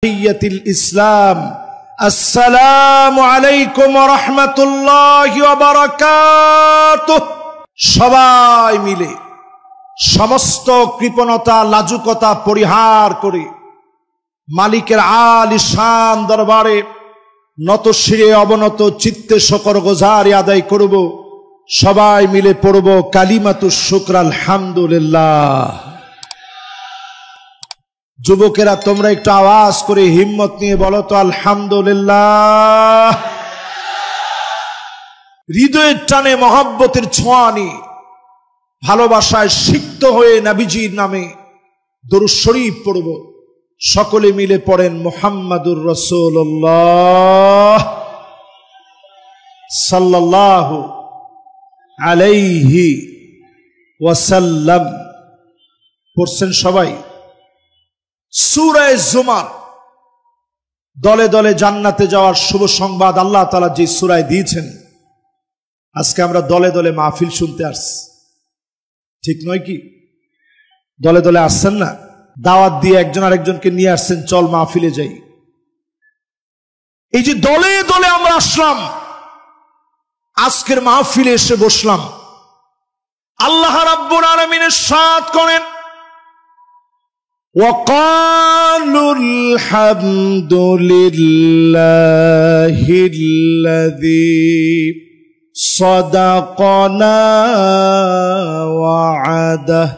তাহিয়াতুল ইসলাম আসসালামু আলাইকুম ওয়া রাহমাতুল্লাহি ওয়া বারাকাতুহু। সবাই মিলে সমস্ত কৃপণতা লাজুকতা পরিহার করে মালিকের আলিশান দরবারে নত শিরে অবনত চিত্তে শকর গুজারি আদায় করব। সবাই মিলে পড়ব কালিমাতুশ শুকর আলহামদুলিল্লাহ। যুবকেরা তোমরা একটু আওয়াজ করে হিম্মত নিয়ে বলো তো আলহামদুলিল্লাহ। হৃদয়ের টানে মহব্বতের ছোঁয়া নিয়ে ভালোবাসায় সিক্ত হয়ে নবীজির নামে দরুদ শরীফ পড়ব। সকলে মিলে পড়েন মুহাম্মাদুর রাসূলুল্লাহ সাল্লাল্লাহু আলাইহি ওয়াসাল্লাম। পড়ছেন সবাই? সূরা জুমার দলে দলে জান্নাতে যাওয়ার শুভ সংবাদ আল্লাহ তাআলা যে সূরায় দিয়েছেন, আজকে আমরা দলে দলে মাহফিল শুনতে আসছি, ঠিক নয় কি? দলে দলে আসছেন না? দাওয়াত দিয়ে একজন আরেকজনকে নিয়ে আসছেন, চল মাহফিলে যাই। এই যে দলে দলে আমরা আসলাম, আজকের মাহফিলে এসে বসলাম, আল্লাহ রাব্বুল আলামিন ইরশাদ করেন وقالوا الحمد لله الذي صدقنا وعده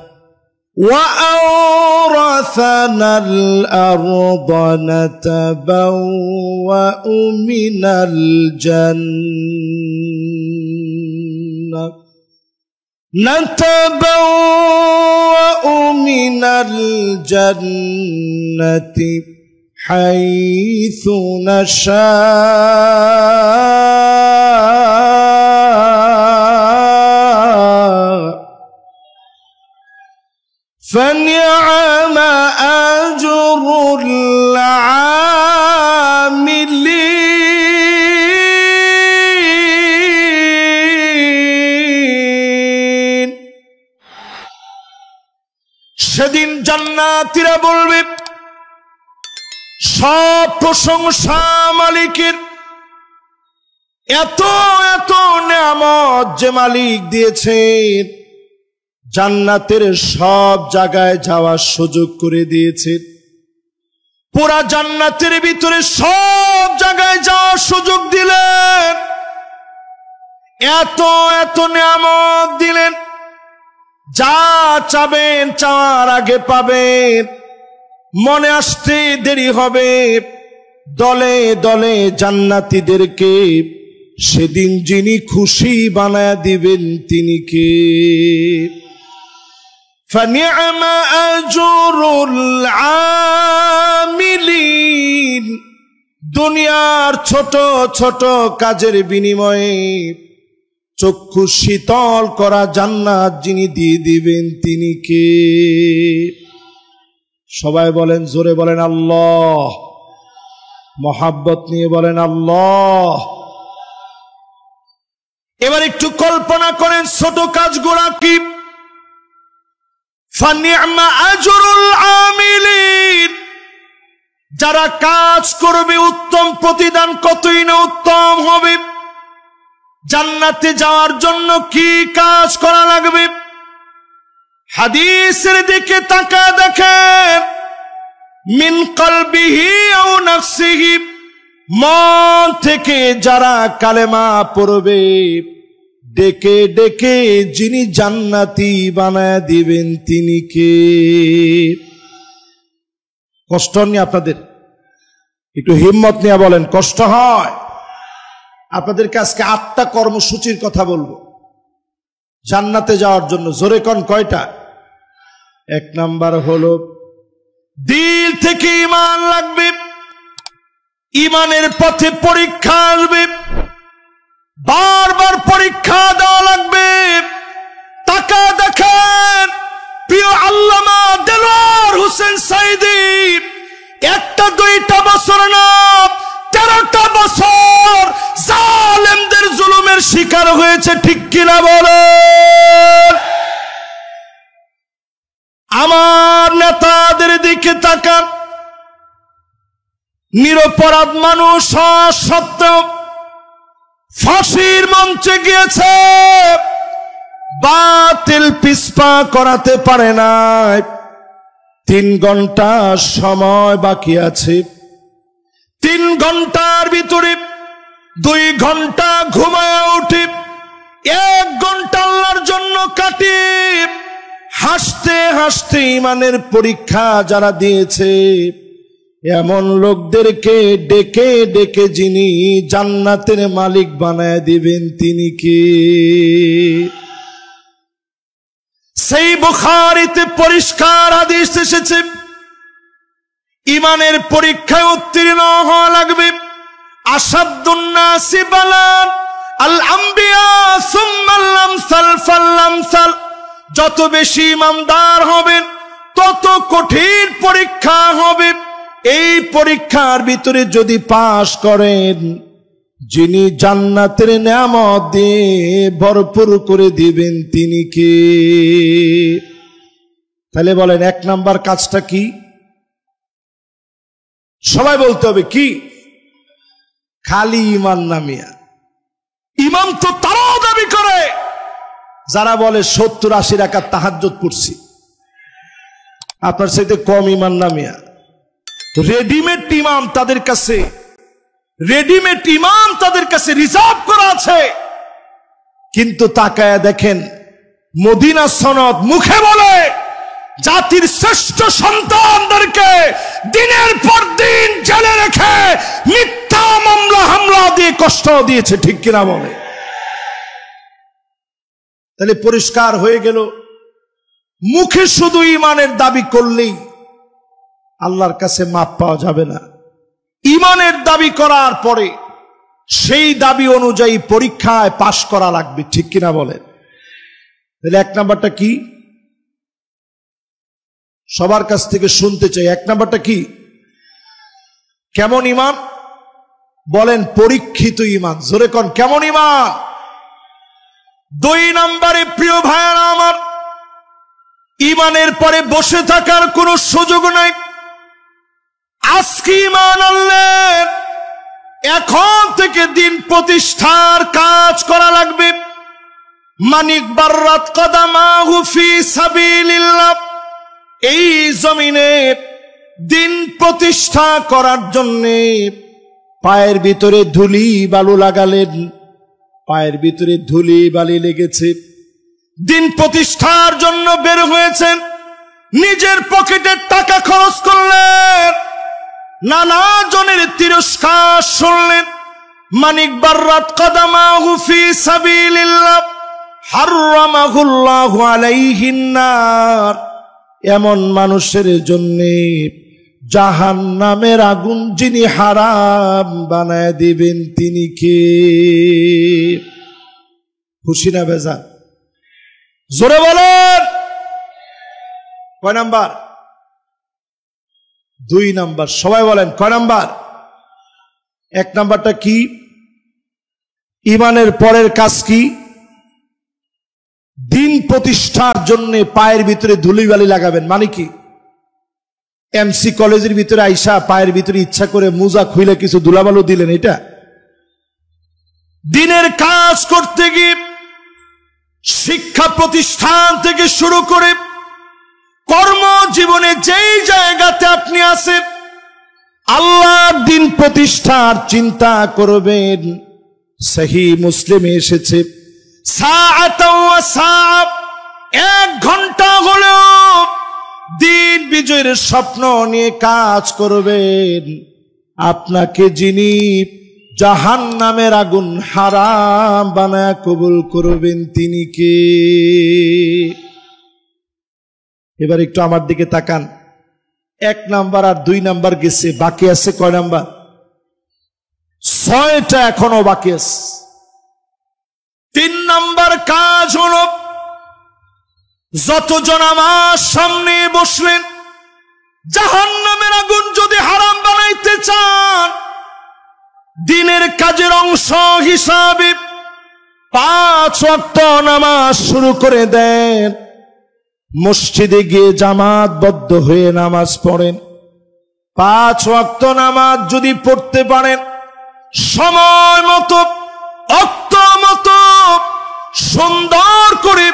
وأورثنا الأرض نتبوأ من الجنة حيث نشاء فنعم أجر العاملين। সেদিন জান্নাতীরা বলবে, সব প্রশংসা মালিকের, এত এত নেয়ামত যে মালিক দিয়েছেন, জান্নাতের সব জায়গায় যাওয়ার সুযোগ করে দিয়েছেন। পুরা জান্নাতের ভিতরে সব জায়গায় যাওয়ার সুযোগ দিলেন, এত এত নেয়ামত দিলেন, যা চাবেন চাওয়ার আগে পাবেন, মনে আসতে দেরি হবে। দলে দলে জান্নাতীদেরকে সেদিন যিনি খুশি বানায়া দিবেন তিনি কে? فَنِعْمَ أَجْرُ الْعَامِلِينَ। দুনিয়ার ছোট ছোট কাজের বিনিময়ে চক্ষু শীতল করা জান্নাত যিনি দিয়ে দিবেন তিনি কে? সবাই বলেন, জোরে বলেন আল্লাহ। মহাব্বত নিয়ে বলেন আল্লাহ। এবার একটু কল্পনা করেন ছোট কাজগুলা কি। ফানি'মা আজরুল আমিলিন, যারা কাজ করবে উত্তম প্রতিদান কতই না উত্তম হবে। জান্নাতে যাওয়ার জন্য কি কাজ করা লাগবে? হাদিসের দিকে তাকায় দেখেন, মিন কলবিহি আও নাফসিহি, মন থেকে যারা কালেমা পড়বে, ডেকে ডেকে যিনি জান্নাতি বানায় দিবেন তিনি কে? কষ্ট নিয়ে আপনাদের একটু হিম্মত নিয়ে বলেন, কষ্ট হয়? আপনাদেরকে আজকে 8টা কর্মসূচির কথা বলবো জান্নাতে যাওয়ার জন্য। জোরে কোন কয়টা? 1 নাম্বার হলো দিল থেকে ঈমান লাগবে, ঈমানের পথে পরীক্ষা আসবে, বারবার পরীক্ষা দেওয়া লাগবে। তাকা দেখেন প্রিয় আল্লামা দেলোয়ার হোসেন সাঈদী 1টা 2টা বছর না 13টা বছর জালেমদের জুলুমের শিকার হয়েছে, ঠিক কিনা বলেন? আমার নেতাদের দিকে তাকান, নিরপরাধ মানুষ সত্ত্বেও ফাঁসির মঞ্চে গিয়েছে, বাতিল পিছপা করাতে পারে না। 3 ঘন্টা সময় বাকি আছে, 3 ঘন্টার ভিতরে 2 ঘন্টা ঘুমায় উঠে 1 ঘন্টা আল্লাহর জন্য কাটি। হাসতে হাসতে ইমানের পরীক্ষা যারা দিয়েছে, এমন লোকদেরকে ডেকে ডেকে যিনি জান্নাতের মালিক বানায় দিবেন তিনি কে? সেই বুখারীতে পরিষ্কার হাদিস এসেছে, ইমানের পরীক্ষায় উত্তীর্ণ হওয়া লাগবে। আসাদুন নাসি বালান আল আম্বিয়া সুম্মাল আমসাল ফাল আমসাল। যত বেশি ইমানদার হবেন তত কঠিন পরীক্ষা হবে। এই পরীক্ষার ভিতরে যদি পাশ করেন, যিনি জান্নাতের নিয়ামত দিয়ে ভরপুর করে দিবেন তিনি কে? তাহলে বলেন 1 নাম্বার কাজটা কি? সবাই বলতে হবে কি? খালি ঈমান না মিয়া। ইমাম তো তারাও দাবি করে যারা বলে 70-80 রাকাত তাহাজ্জুদ পড়ছি। আপনার সাথে কম ঈমান না মিয়া। রেডিমেড ইমাম তাদের কাছে, রেডিমেড ইমাম তাদের কাছে রিজার্ভ করা আছে। কিন্তু তাকায়া দেখেন, মদিনা সনদ মুখে বলে জাতির শ্রেষ্ঠ সন্তানদেরকে দিনের পর দিন জেলে রেখে মিথ্যা মামলা হামলা দিয়ে কষ্ট দিয়েছে, ঠিক কিনা বলে? তাহলে পরিষ্কার হয়ে গেল, মুখে শুধু ইমানের দাবি করলেই আল্লাহর কাছে মাপ পাওয়া যাবে না। ইমানের দাবি করার পরে সেই দাবি অনুযায়ী পরীক্ষায় পাশ করা লাগবে, ঠিক কিনা বলেন? তাহলে 1 নাম্বারটা কি? সবার কাছ থেকে শুনতে চাই, 1 নাম্বারটা কি? কেমন ইমান? বলেন পরীক্ষিত ইমান। জোরে কোন কেমন ইমান? 2 নাম্বারে প্রিয় ভাইয়েরা আমার, ইমানের পরে বসে থাকার কোনো সুযোগ নাই। আজকে ইমান আনলেন, এখন থেকে দিন প্রতিষ্ঠার কাজ করা লাগবে। মানিক বাররাত কদামাহু ফি সাবিলিল্লাহ। এই জমিনে দিন প্রতিষ্ঠা করার জন্য পায়ের ভিতরে ধুলি বালু লাগালেন, পায়ের ভিতরে ধুলি বালি লেগেছে। দিন প্রতিষ্ঠার জন্য বের হয়েছেন, নিজের পকেটের টাকা খরচ করলেন, নানা জনের তিরস্কার শুনলেন। মানিক বাররাত কদামাহু ফি সাবিলিল্লাহ হারামাহুল্লাহু আলাইহিন নার। এমন মানুষের জন্য জাহান্নামের আগুন যিনি হারাম বানায় দিবেন তিনি কে? খুশি না বেজার? জোরে বলেন। কয় নাম্বার? 2 নাম্বার। সবাই বলেন কয় নাম্বার? 1 নাম্বারটা কি? ইমানের পরের কাজ কি? দিন প্রতিষ্ঠার জন্য পায়ের ভিতরে ধুলিবালি লাগাবেন। মানে কি? এমসি কলেজের ভিতরে আইসা পায়ের ভিতরে ইচ্ছা করে মোজা খুইলে কিছু ধুলাবালু দিলেন, এটা? দিনের কাজ করতে গিয়ে শিক্ষা প্রতিষ্ঠান থেকে শুরু করে কর্মজীবনে যেই জায়গাতে আপনি আছেন, আল্লাহর দিন প্রতিষ্ঠার চিন্তা করবেন। সহিহ মুসলিমে এসেছে, সাআতাও ওয়া সাআ, 1 ঘন্টা হলেও দিন বিজয়ের স্বপ্ন নিয়ে কাজ করবেন। আপনাকে যিনি জাহান্নামের আগুন হারাম বানায় কবুল করবেন তিনি কে? এবার একটু আমার দিকে তাকান। 1 নাম্বার আর 2 নাম্বার গেছে, বাকি আছে কয় নাম্বার? 6টা এখনো বাকি আছে। 3 নাম্বার কাজ হলো, যতজন আমার সামনে বসলেন, জাহান্নামের আগুন যদি হারাম বানাইতে চান, দিনের কাজের অংশ হিসাবে 5 ওয়াক্ত নামাজ শুরু করে দেন। মসজিদে গিয়ে জামাতবদ্ধ হয়ে নামাজ পড়েন। 5 ওয়াক্ত নামাজ যদি পড়তে পারেন, সময় মতো অক্ত মতো সুন্দর করে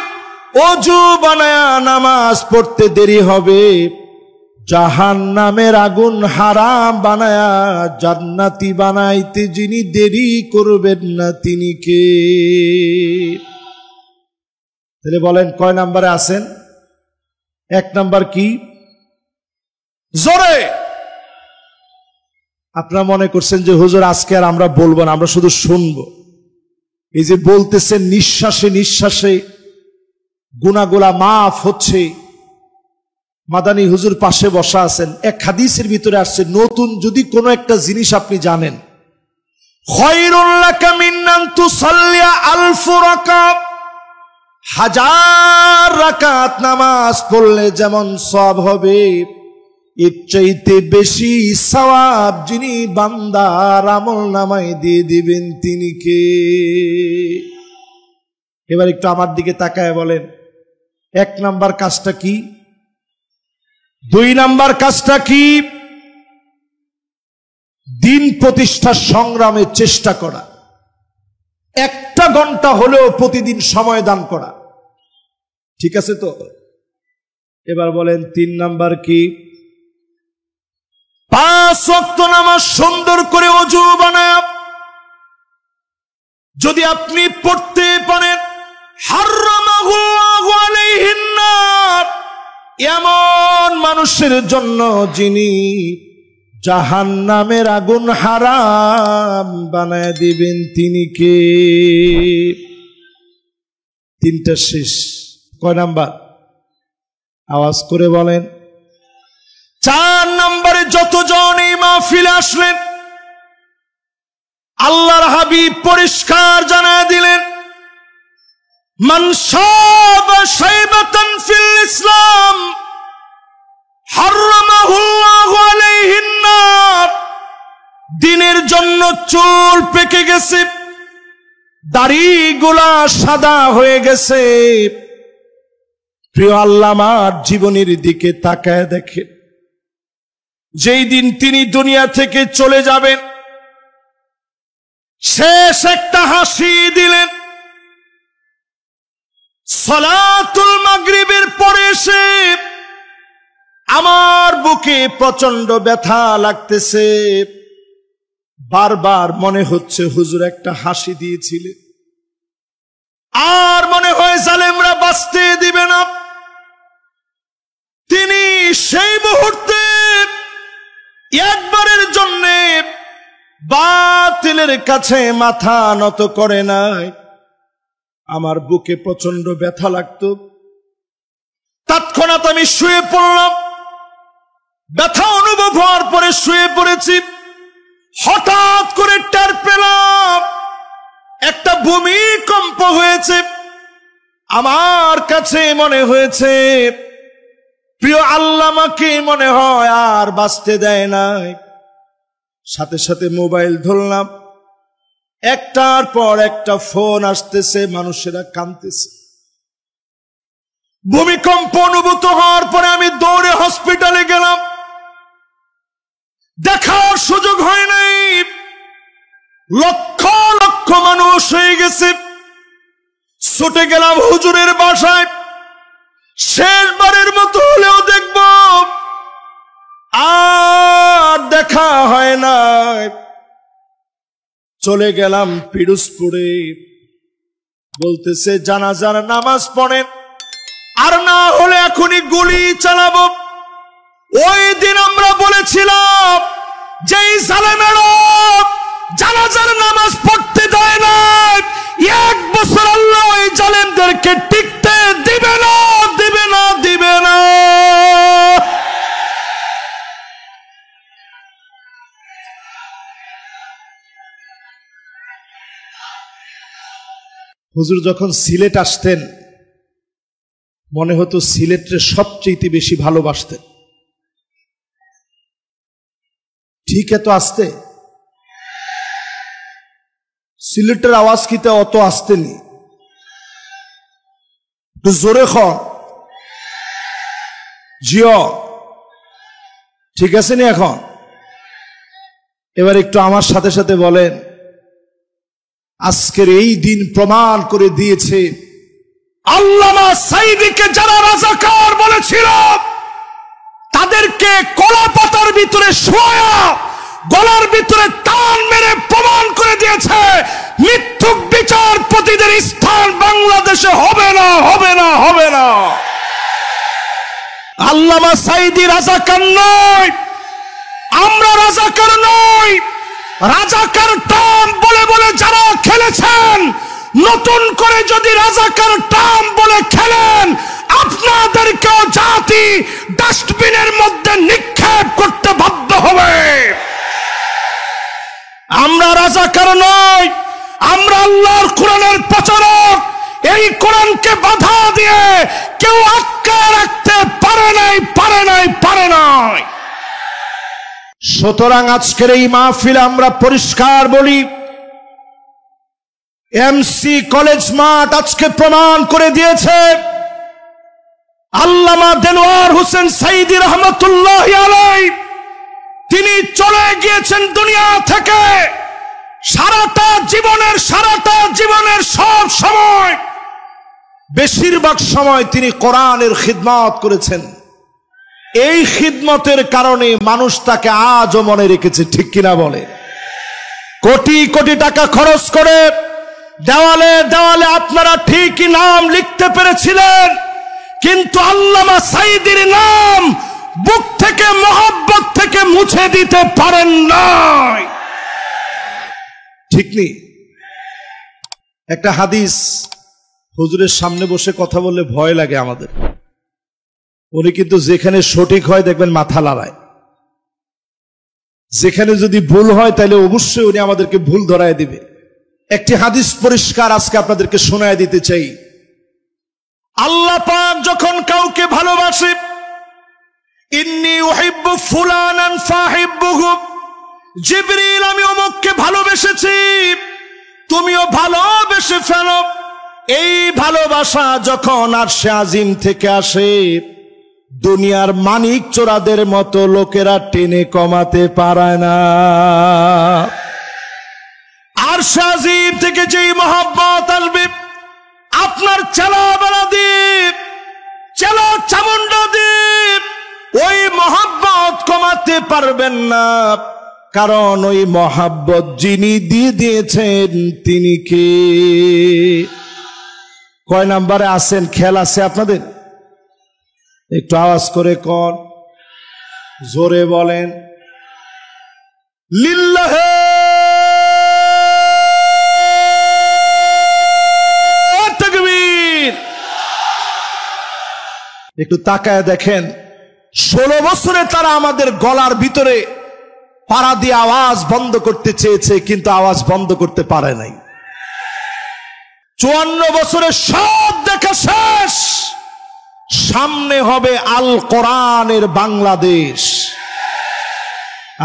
ওযু বানায়া নামাজ পড়তে দেরি হবে, জাহান্নামের আগুন হারাম বানায়া জান্নাতি বানাইতে যিনি দেরি করবেন না তিনি কে? তাহলে বলেন কয় নাম্বারে আছেন? 1 নাম্বার কি? জোরে। আপনারা মনে করছেন যে হুজুর আজকে আর আমরা বলবো না, আমরা শুধু শুনবো। এই যে বলতেছেন নিঃশ্বাসে নিঃশ্বাসে গুনাহগুলা মাফ হচ্ছে। মাদানী হুজুর পাশে বসা আছেন, এক হাদিসের ভিতরে আসছে নতুন যদি কোনো একটা জিনিস আপনি জানেন, খায়রুল লাকা মিন আন তুসাল্লিয়া আলফ রাকাত, 1000 রাকাত নামাজ পড়লে যেমন সওয়াব হবে, এর চাইতে বেশি সওয়াব যিনি বান্দার আমল নামায় দিয়ে দিবেন তিনি কে? এবার একটু আমার দিকে তাকায় বলেন 1 নাম্বার কাজটা কি, 2 নাম্বার কাজটা কি? দিন প্রতিষ্ঠার সংগ্রামে চেষ্টা করা, 1 ঘন্টা হলেও প্রতিদিন সময় দান করা, ঠিক আছে তো? এবার বলেন 3 নাম্বার কি? 5 ওয়াক্ত নামাজ সুন্দর করে ওযু বানায়া যদি আপনি পড়তে পারেন, হারামাহুল্লাহু আলাইহিন নার, এমন মানুষের জন্য যিনি জাহান্নামের আগুন হারাম বানায় দিবেন তিনি কে? 3টা শেষ। কয় নাম্বার? আওয়াজ করে বলেন। 4 নম্বরে যতজন এই মাহফিলে আসলেন, আল্লাহর হাবিব পরিষ্কার জানায় দিলেন, মান শাবা শাইবাতান ফিল ইসলাম হারামাহুল্লাহু আলাইহিন নার। দিনের জন্য চুল পেকে গেছে, দাড়িগুলা সাদা হয়ে গেছে, প্রিয় আল্লাহ আমার জীবনের দিকে তাকায় দেখে, যেই দিন তিনি দুনিয়া থেকে চলে যাবেন, শেষ একটা হাসি দিলেন। সালাতুল মাগরিবের পরে এসে আমার বুকে প্রচন্ড ব্যথা লাগতেছে, বারবার মনে হচ্ছে হুজুর একটা হাসি দিয়েছিলেন, আর মনে হয় জালেমরা বাঁচতে দিবে না। তিনি সেই মুহূর্তে একবারের জন্য বাতিলের কাছে মাথা নত করে নাই। আমার বুকে প্রচন্ড ব্যথা লাগতো, তৎক্ষণাৎ আমি শুয়ে পড়লাম। ব্যথা অনুভব হওয়ার পরে শুয়ে পড়েছি, হঠাৎ করে টের পেলাম একটা ভূমিকম্প হয়েছে। আমার কাছে মনে হয়েছে প্রিয় আল্লাহ আমাকে মনে হয় আর বাঁচতে দেয় নাই। সাথে সাথে মোবাইল ধরলাম, একটার পর একটা ফোন আসতেছে, মানুষেরা কাঁদতেছে। ভূমিকম্প অনুভূত হওয়ার পরে আমি দৌড়ে হসপিটালে গেলাম, দেখার সুযোগ হয় নাই। লক্ষ লক্ষ মানুষ হয়ে গেছে। ছুটে গেলাম হুজুরের বাসায়, শেষবারের মতো হলেও দেখব, আর দেখা হয় না। চলে গেলাম পিরোজপুরে, বলতেছে জানাজার নামাজ পড়েন, আর না হলে এখনই গুলি চালাবো। ওই দিন আমরা বলেছিলাম যে জালেমেরা জানাজার নামাজ পড়তে দেয় না, 1 বছর আল্লাহ ওই জালেমদেরকে টিকতে দিবে না, দিবে না, দিবে না। হুজুর যখন সিলেট আসতেন, মনে হতো সিলেটের সবচেয়ে বেশি ভালোবাসতেন। ঠিক এত আসতে সিলেটের আওয়াজ কিতে অত আসতেনি, তো জোরে খন জিও, ঠিক আছে নি? এখন এবার একটু আমার সাথে সাথে বলেন, আজকের এই দিন প্রমাণ করে দিয়েছে আল্লামা সাঈদীকে যারা রাজাকার বলেছিল তাদেরকে কলা পাতার ভিতরে শোয়া গলার ভিতরে টান মেরে প্রমাণ করে দিয়েছে মিথ্যুক বিচারপতিদের স্থান বাংলাদেশে হবে না, হবে না, হবে না। আল্লামা সাঈদী রাজাকার নয়, আমরা রাজাকার নই। রাজাকার টার্ম বলে বলে যারা খেলেছেন, নতুন করে যদি রাজাকার টার্ম বলে খেলেন, আপনাদেরকেও জাতি ডাস্টবিনের মধ্যে নিক্ষেপ করতে বাধ্য হবে। আমরা রাজাকার নই, আমরা আল্লাহর কোরআনের প্রচারক। এই কোরআনকে বাধা দিয়ে কেউ আটকে রাখতে পারে নাই, পারে নাই, পারে নাই। সুতরাং আজকের এই মাহফিল আমরা পরিষ্কার বলি, এমসি কলেজ মাঠ আজকে প্রমাণ করে দিয়েছে আল্লামা দেলোয়ার হোসেন সাঈদী রহমতুল্লাহি আলাইহি তিনি চলে গিয়েছেন দুনিয়া থেকে। সারাটা জীবনের সব সময়, বেশিরভাগ সময় তিনি কোরআনের খিদমত করেছেন। এই খিদমতের কারণে মানুষ তাকে আজও মনে রেখেছে, ঠিক কিনা বলে? কোটি কোটি টাকা খরচ করে দেওয়ালে দেওয়ালে আপনারা ঠিকই নাম লিখতে পেরেছিলেন, কিন্তু আল্লামা সাঈদীর নাম বুক থেকে মহব্বত থেকে মুছে দিতে পারেন নাই, ঠিক নেই? একটা হাদিস, হুজুরের সামনে বসে কথা বললে ভয় লাগে আমাদের। উনি কিন্তু যেখানে সঠিক হয় দেখবেন মাথা লড়ায়, যেখানে যদি ভুল হয় তাহলে অবশ্যই উনি আমাদেরকে ভুল ধরায় দিবে। একটি হাদিস পরিষ্কার আজকে আপনাদেরকে শোনায় দিতে চাই। আল্লাহ পাক যখন কাউকে ভালোবাসে, ইন্নী উহিব্বু ফুলানান ফাহিব্বুহু, জিবরিল আমি অমুককে ভালোবেসেছি, তুমিও ভালোবেসে ফেলো। এই ভালোবাসা যখন আরশে আজিম থেকে আসে, দুনিয়ার মানিক চোরাদের মতো লোকেরা টেনে কমাতে পারে না। আরশে আজিম থেকে যেই মহব্বত আসবে, আপনার চেলাবেলা দ্বীপ, চেলা চামুন্ডা দ্বীপ, ওই মহব্বত কমাতে পারবেন না। কারণ ওই মহব্বত যিনি দিয়ে দিয়েছেন তিনি কে? কয় নাম্বারে আছেন? খেয়াল আছে আপনাদের? একটু আওয়াজ করে কোন, জোরে বলেন লিল্লাহে তাকবীর। একটু তাকায় দেখেন, 16 বছরে তারা আমাদের গলার ভিতরে পাড়া দিয়ে আওয়াজ বন্ধ করতে চেয়েছে, কিন্তু আওয়াজ বন্ধ করতে পারে নাই। 54 বছরে সব দেখা শেষ, সামনে হবে আল কোরআনের বাংলাদেশ।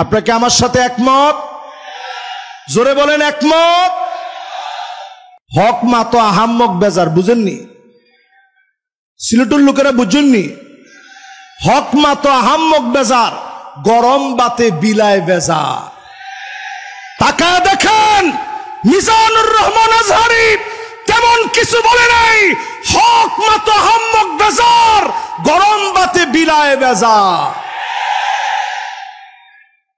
আপনাকে আমার সাথে একমত? জোরে বলেন একমত? হক মা তো আহাম্মক বেজার, বুঝেননি? সিলেটের লোকেরা বুঝেননি? হক মা তো আহাম্মক বেজার, গরম বাতে বিলায় বেজার। তাকা দেখেন, মিজানুর রহমান আজহারি তেমন কিছু বলে নাই। হক মা তো আহাম্মক বেজার, গরম বাতে বিলায় বেজার।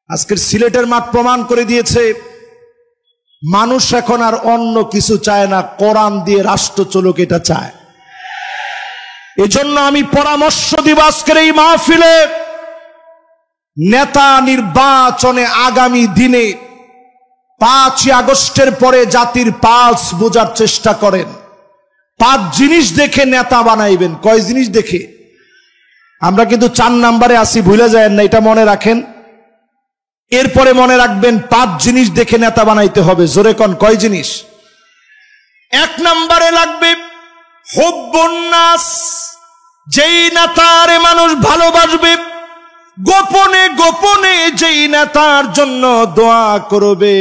আজকের সিলেটের মাঠ প্রমাণ করে দিয়েছে, মানুষ এখন আর অন্য কিছু চায় না, কোরআন দিয়ে রাষ্ট্র চলুক এটা চায়। এজন্য আমি পরামর্শ দিব আজকের এই মাহফিলে, নেতা নির্বাচনে আগামী দিনে 5ই আগস্টের পরে জাতির পালস বোঝার চেষ্টা করেন। 5 জিনিস দেখে নেতা বানাইবেন। কয় জিনিস দেখে? আমরা কিন্তু 4 নাম্বারে আসি, ভুলে যায় না, এটা মনে রাখেন। এরপরে মনে রাখবেন 5 জিনিস দেখে নেতা বানাইতে হবে। জোরে কোন, কয় জিনিস? 1 নাম্বারে লাগবে হুব্বুন নাস, যেই নেতারে মানুষ ভালোবাসবে, গোপনে গোপনে যেই নেতার জন্য দোয়া করবে,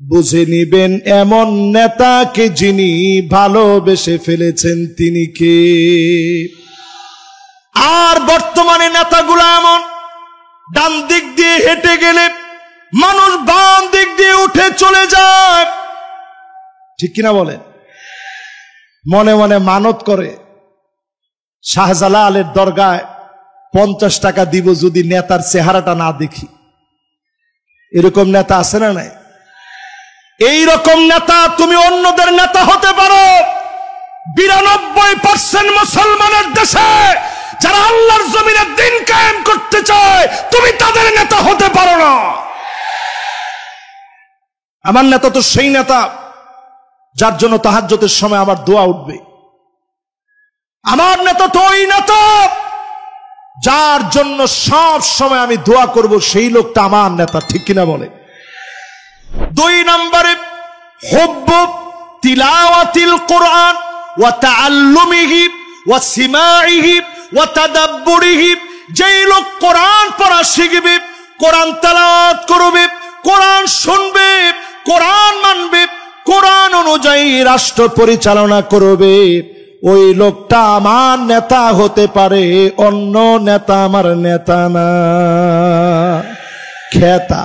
বুঝে নিবেন এমন নেতাকে যিনি ভালোবেসে ফেলেছেন তিনি কে। আর বর্তমানে নেতাগুলো এমন, ডান দিক দিয়ে হেঁটে গেলে মানুষ উঠে চলে যায়, ঠিক কিনা বলেন? মনে মনে মানত করে শাহজালালের দরগায় 50 টাকা দিব যদি নেতার চেহারাটা না দেখি। এরকম নেতা আছে না নাই? এই রকম নেতা তুমি অন্যদের নেতা হতে পারো। 92% মুসলমানের দেশে যারা আল্লাহর জমিনে দিন কায়েম করতে চায়, তুমি তাদের নেতা হতে পারো না। আমার নেতা তো সেই নেতা যার জন্য তাহাজ্জুদের সময় আমার দোয়া উঠবে। আমার নেতা তো ওই নেতা যার জন্য সব সময় আমি দোয়া করব, সেই লোকটা আমার নেতা, ঠিক কিনা বলে? 2 নম্বরে হুব্বু তিলাওয়াতিল কোরআন ওয়া তাআল্লুমিহি ওয়া সিমাইহি ওয়া তাদাব্বুরিহি। যেই লোক কোরআন পড়া শিখবে, কোরআন তেলাওয়াত করবে, কোরআন শুনবে, কোরআন মানবে, কোরআন অনুযায়ী রাষ্ট্র পরিচালনা করবে, ওই লোকটা আমার নেতা হতে পারে। অন্য নেতা আমার নেতা না। খেতা,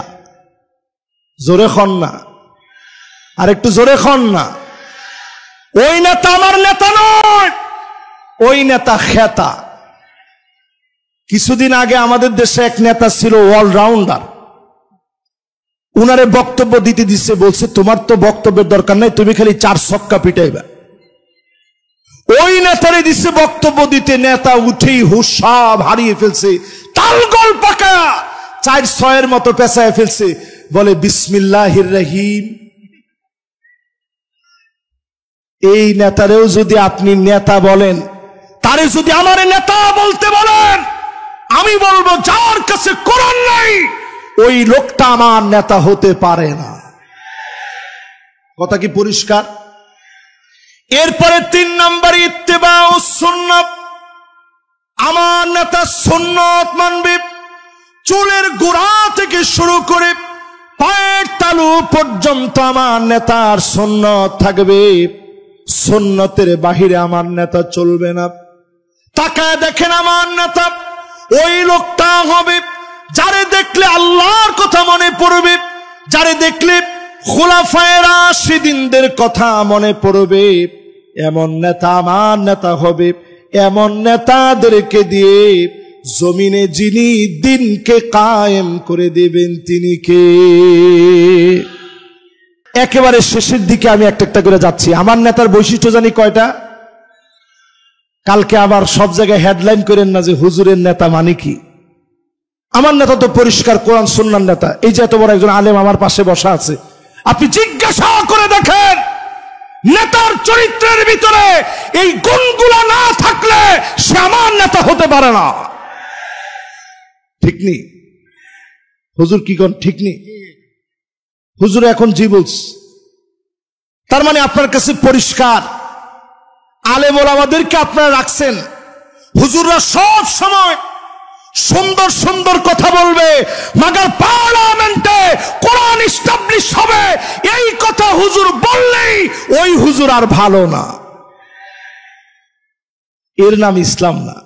জোরে খন না, আর একটু জোরে খন না। ওই নেতা আমার নেতা নয়, ওই নেতা খেতা। কিছুদিন আগে আমাদের দেশে এক নেতা ছিল অলরাউন্ডার, উনারে বক্তব্য দিতে দিচ্ছে, বলছে তোমার তো বক্তব্যের দরকার নাই, তুমি খালি 4 ছক্কা পিটাইবা। ওই নেতারে দিচ্ছে বক্তব্য দিতে, নেতা উঠেই হুশ সব হারিয়ে ফেলছে, তালগোল পাকা 4-6 মতো পেঁচায় ফেলছে। বলে বিসমিল্লাহির রহিম। এই নেতারেও যদি আপনি নেতা বলেন, তারে যদি আমার নেতা বলতে বলেন, আমি বলবো যার কাছে কোরআন নাই ওই লোকটা আমার নেতা হতে পারে না। কথা কি পরিষ্কার? এরপরে 3 নম্বর ইত্তেবাউস সুন্নাত। আমার নেতা সুন্নাত মানবে, চুলের গোড়া থেকে শুরু করে পায়ের তালু পর্যন্ত আমার নেতার সুন্নাত থাকবে। সুন্নতের বাহিরে আমার নেতা চলবে না। তাকায় দেখেন, আমার নেতা ওই লোকটা হবে যারে দেখলে আল্লাহর কথা মনে পড়বে, যারে দেখলে খুলাফায়ে রাশিদিনদের কথা মনে পড়বে। এমন নেতা আমার নেতা হবে। এমন নেতাদেরকে দিয়ে জমিনে যিনি দিনকে কায়েম করে দেবেন তিনি কে? একেবারে শেষের দিকে আমি একটা একটা করে যাচ্ছি। আমার নেতার বৈশিষ্ট্য জানি কয়টা? কালকে আবার সব জায়গায় হেডলাইন করেন না যে হুজুরের নেতা মানে কি। আমার নেতা তো পরিষ্কার কোরআন সুন্নাহর নেতা। এই যে এত বড় একজন আলেম আমার পাশে বসা আছে, আপনি জিজ্ঞাসা করে দেখেন নেতার চরিত্রের ভিতরে এই গুণগুলো না থাকলে সে আমার নেতা হতে পারে না। ঠিক নেই হুজুর? কি কোন ঠিক নেই? হুজুর এখন জি বলছে, তার মানে আপনার কাছে পরিষ্কার আলেম ওলামাদেরকে আপনারা রাখছেন। হুজুররা সব সময় সুন্দর সুন্দর কথা বলবে, মাগার পার্লামেন্টে কোরআন এস্টাবলিশ হবে এই কথা হুজুর বললেই ওই হুজুর আর ভালো না। এর নাম ইসলাম না।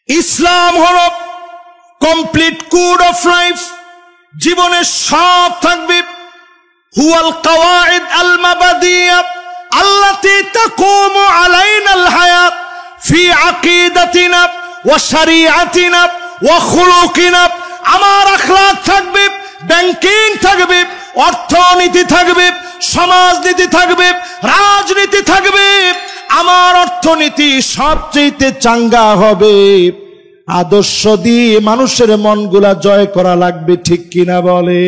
ইসলাম হলো কমপ্লিট কোড অফ লাইফ। জীবনে সব থাকবে। হুয়াল কাওয়াইদ আল মাবাদিয়া আল্লাতী তাকুমু আলাইনাল হায়াত ফি আকীদাতিনা ওয়া শরিয়াতিনা ওয়া খুলুকিনা। আমার আখলাক থাকবে, ব্যাংকিং থাকবে, অর্থনীতি থাকবে, সমাজনীতি থাকবে, রাজনীতি থাকবে। আমার অর্থনীতি সবচেয়ে চাঙ্গা হবে। আদর্শ দিয়ে মানুষের মনগুলা জয় করা লাগবে, ঠিক কিনা বলে?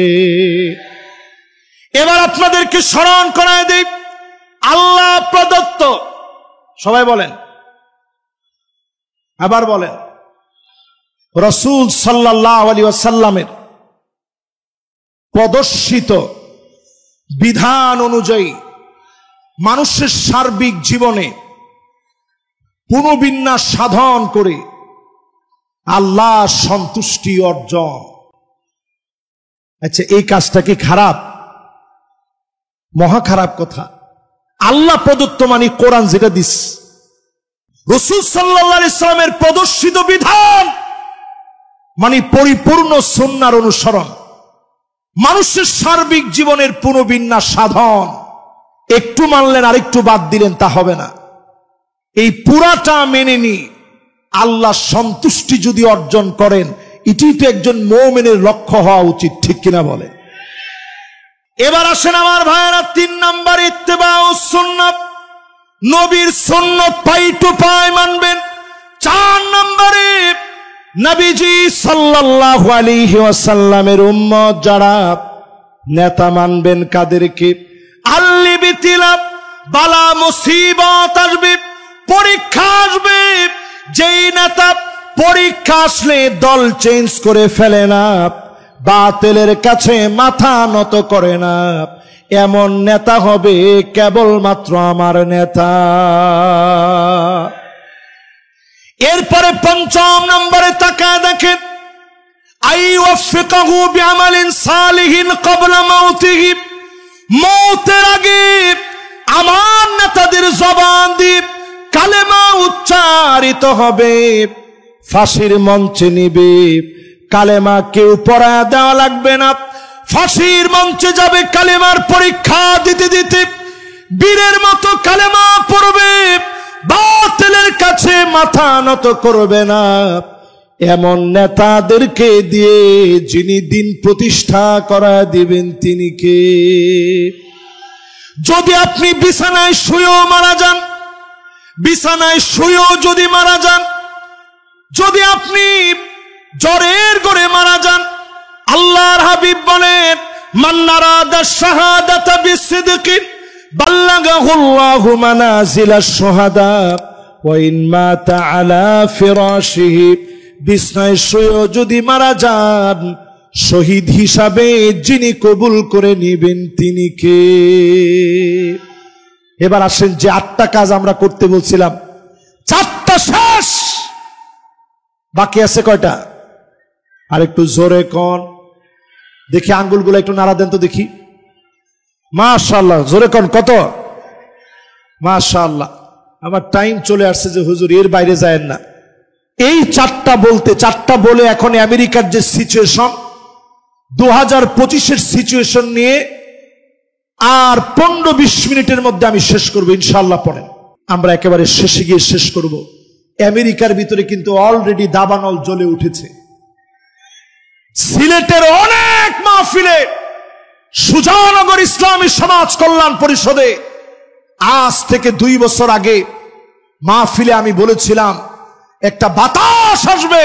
এবার আপনাদেরকে স্মরণ করায় দেই, আল্লাহ প্রদত্ত, সবাই বলেন, আবার বলেন, রাসূল সাল্লাল্লাহু আলাইহি ওয়াসাল্লামের প্রদর্শিত বিধান অনুযায়ী মানুষের সার্বিক জীবনে পুনর্বিন্যাস সাধন করে আল্লাহ সন্তুষ্টি অর্জন। আচ্ছা, এই কাজটা কি খারাপ? মহা খারাপ কথা। আল্লাহ প্রদত্ত মানে কোরআন যেটা দিস, রাসূল সাল্লাল্লাহু আলাইহি ওয়াসাল্লামের প্রদর্শিত বিধান মানে পরিপূর্ণ সুন্নাহর অনুসরণ। মানুষের সার্বিক জীবনের পুনর্বিন্যাস সাধন। একটু মানলেন আরেকটু বাদ দিলেন তা হবে না। এই পুরাটা মেনে নি আল্লাহ সন্তুষ্টি যদি অর্জন করেন, এটি তো একজন মুমিনের লক্ষ্য হওয়া উচিত, ঠিক কিনা বলে? এবার আসেন আমার ভাইয়েরা, 3 নাম্বার ইত্তেবাউস সুন্নাত, নবীর সুন্নাত পাই টু পাই মানবেন। 4 নম্বরে নবীজি সাল্লাল্লাহু আলাইহি ওয়াসাল্লামের উম্মত যারা, নেতা মানবেন কাদেরকে? আল্লিবিতিলা, বালা মুসিবত আসবে, পরীক্ষা আসবে, যেই নেতা পরীক্ষা আসলে দল চেঞ্জ করে ফেলে না, বাতিলের কাছে মাথা নত করে না, এমন নেতা হবে কেবলমাত্র আমার নেতা। এরপরে 5 নম্বরে তাকায় দেখেন, আইওয়াফিকাহু বিআমালিন সালিহিন ক্বাবলা মাউতিহি, মওতের আগে আমার নেতাদের জবান দিয়ে কালেমা উচ্চারিত হবে, ফাঁসির মঞ্চে নিবে, কালেমা কেউ পড়ায় দেওয়া লাগবে না, ফাঁসির মঞ্চে যাবে, কালেমার পরীক্ষা দিতে দিতে বীরের মতো কালেমা পড়বে, বাতিলের কাছে মাথা নত করবে না। এমন নেতাদেরকে দিয়ে যিনি দিন প্রতিষ্ঠা করা দিবেন তিনি কে? যদি আপনি বিছানায় শুয়েও মারা যান, বিছানায় শুয়েও যদি মারা যান, যদি আপনি জ্বরের ঘরে মারা যান, আল্লাহর হাবিব বলেন, মান নারাদা শাহাদাতা বিসিদকিন বাল্লাগাহুল্লাহু মানাজিলাশ শুহাদা ওয়া ইন মাতা আলা ফিরাশিহি, বিছানায় শুয়েও যদি মারা যান, শহীদ হিসাবে যিনি কবুল করে নেবেন তিনি কে? এবার আসেন, যে 8টা কাজ আমরা করতে বলছিলাম, 4টা শেষ, বাকি আছে কয়টা? আর একটু জোরে কোন দেখি, আঙ্গুলগুলো একটু নাড়া দেন তো দেখি। মাশাআল্লাহ, জোরে কোন কত? মাশাআল্লাহ। আমার টাইম চলে আসছে যে হুজুর এর বাইরে যায়েন না। এই 4টা বলতে, 4টা বলে এখন আমেরিকার যে সিচুয়েশন, 2025-এর সিচুয়েশন নিয়ে আর 15-20 মিনিটের মধ্যে আমি শেষ করবো ইনশাআল্লাহ। পড়েন, আমরা একেবারে শেষে গিয়ে শেষ করব। আমেরিকার ভিতরে কিন্তু অলরেডি দাবানল জ্বলে উঠেছে। সিলেটের অনেক মাহফিলে, সুজানগর ইসলামী সমাজ কল্যাণ পরিষদে আজ থেকে 2 বছর আগে মাহফিলে আমি বলেছিলাম একটা বাতাস আসবে,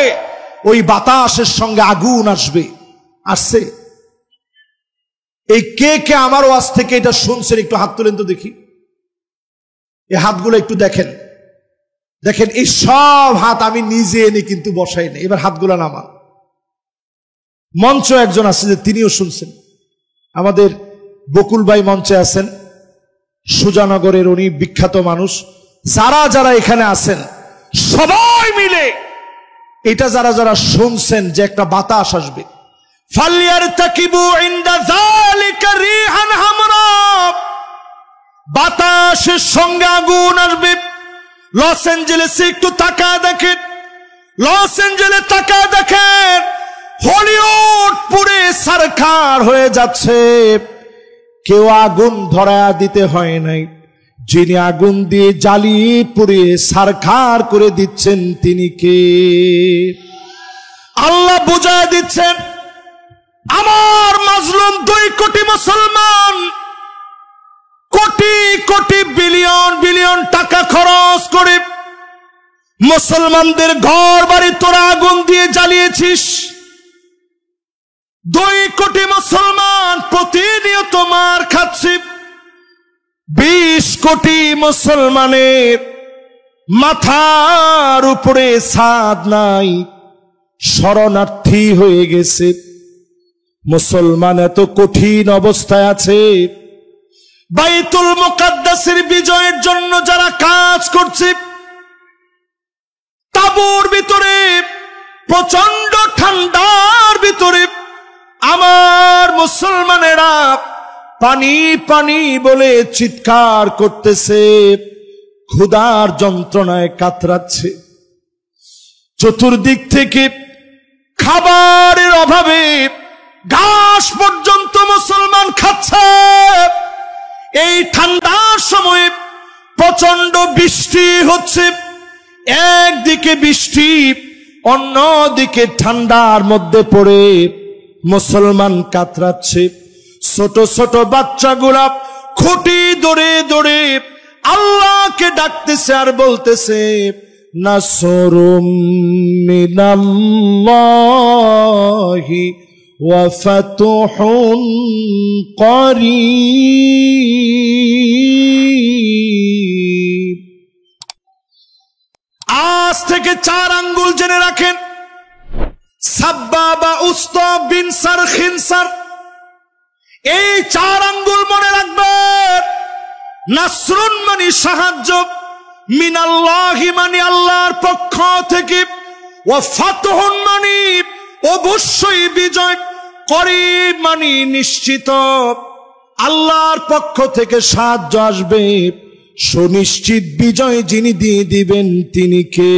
ওই বাতাসের সঙ্গে আগুন আসবে। আসছে? এই কে কে আমার ওয়াজ থেকে এটা শুনছেন একটু হাত তুলেন তো দেখি। এই হাতগুলো একটু দেখেন, দেখেন এই সব হাত আমি নিজে এনে কিন্তু বসাই না। এবার হাতগুলো নামা। মঞ্চ একজন আছে যে তিনিও শুনছেন, আমাদের বকুল ভাই মঞ্চে আছেন, সুজানগরের উনি বিখ্যাত মানুষ। যারা যারা এখানে আছেন সবাই মিলে এটা যারা যারা শুনছেন যে একটা বাতাস আসবে, ফালইয়ারতাকিবু ইনদা যালিকা রিহান হামরা, বাতাসের সঙ্গে আগুন আসবে। লস অ্যাঞ্জেলেসে একটু তাকায় দেখেন, লস অ্যাঞ্জেলেস তাকায় দেখেন, হলিউড পুরে সারখার হয়ে যাচ্ছে। কেউ আগুন ধরা দিতে হয় নাই, যিনি আগুন দিয়ে জ্বালিয়ে পুড়িয়ে সারখার করে দিচ্ছেন তিনি কে? আল্লাহ বুঝায় দিচ্ছেন, আমার মাজলুম 2 কোটি মুসলমান কোটি কোটি বিলিয়ন বিলিয়ন টাকা খরচ করে মুসলমানদের ঘর বাড়ি তোরা আগুন দিয়ে জ্বালিয়েছিস। 2 কোটি মুসলমান প্রতিনিয়ত মার খাচ্ছে। 20 কোটি মুসলমানের মাথার উপরে ছাদ নাই, শরণার্থী হয়ে গেছে। মুসলমান এত কঠিন অবস্থায় আছে। বাইতুল মুকাদ্দাসের বিজয়ের জন্য যারা কাজ করছে, তাঁবুর ভিতরে প্রচন্ড ঠান্ডার ভিতরে আমার মুসলমানেরা পানি পানি বলে চিৎকার করতেছে, ক্ষুধার যন্ত্রণায় কাতরাচ্ছে। চতুর্দিক থেকে খাবারের অভাবে ঘাস পর্যন্ত মুসলমান খাচ্ছে। এই ঠান্ডার সময়ে প্রচন্ড বৃষ্টি হচ্ছে, একদিকে বৃষ্টি অন্যদিকে ঠান্ডার মধ্যে পড়ে মুসলমান কাতরাচ্ছে। ছোট ছোট বাচ্চাগুলা খুঁটি দৌড়ে দৌড়ে আল্লাহকে ডাকতেছে আর বলতেছে, নাসরুম মিনাল্লাহি ওয়া ফাতুহুন করিব। আজ থেকে 4 আঙ্গুল জেনে রাখেন, সাব্বাবা উস্তা বিনসার খিনসার, এই 4 আঙ্গুল মনে রাখবেন। নাসরুন মানে সাহায্য, মিনাল্লাহি মানে আল্লাহর পক্ষ থেকে, ওয়া ফাতুহুন মানে অবশ্যই বিজয়, করিব মানে নিশ্চিত আল্লাহর পক্ষ থেকে সাহায্য আসবে, সুনিশ্চিত বিজয় যিনি দিয়ে দিবেন তিনি কে?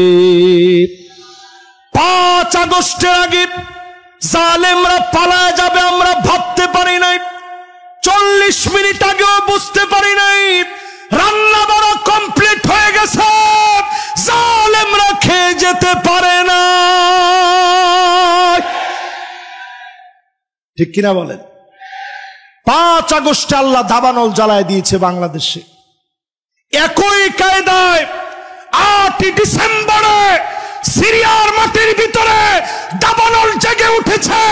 5 আগস্টের আগে জালেমরা পালায় যাবে আমরা ভাবতে পারি নাই, 40 মিনিট আগেও বুঝতে পারি নাই। রান্না বাড়া কমপ্লিট হয়ে গেছে, জালেমরা খেয়ে যেতে পারে না। ঠিক কিনা বলেন? 5 আগস্টে আল্লাহ দাবানল জ্বালায় দিয়েছে বাংলাদেশে। একই কায়দায় 8 ডিসেম্বরে সিরিয়ার মাটির ভিতরে দাবানল জেগে উঠেছে।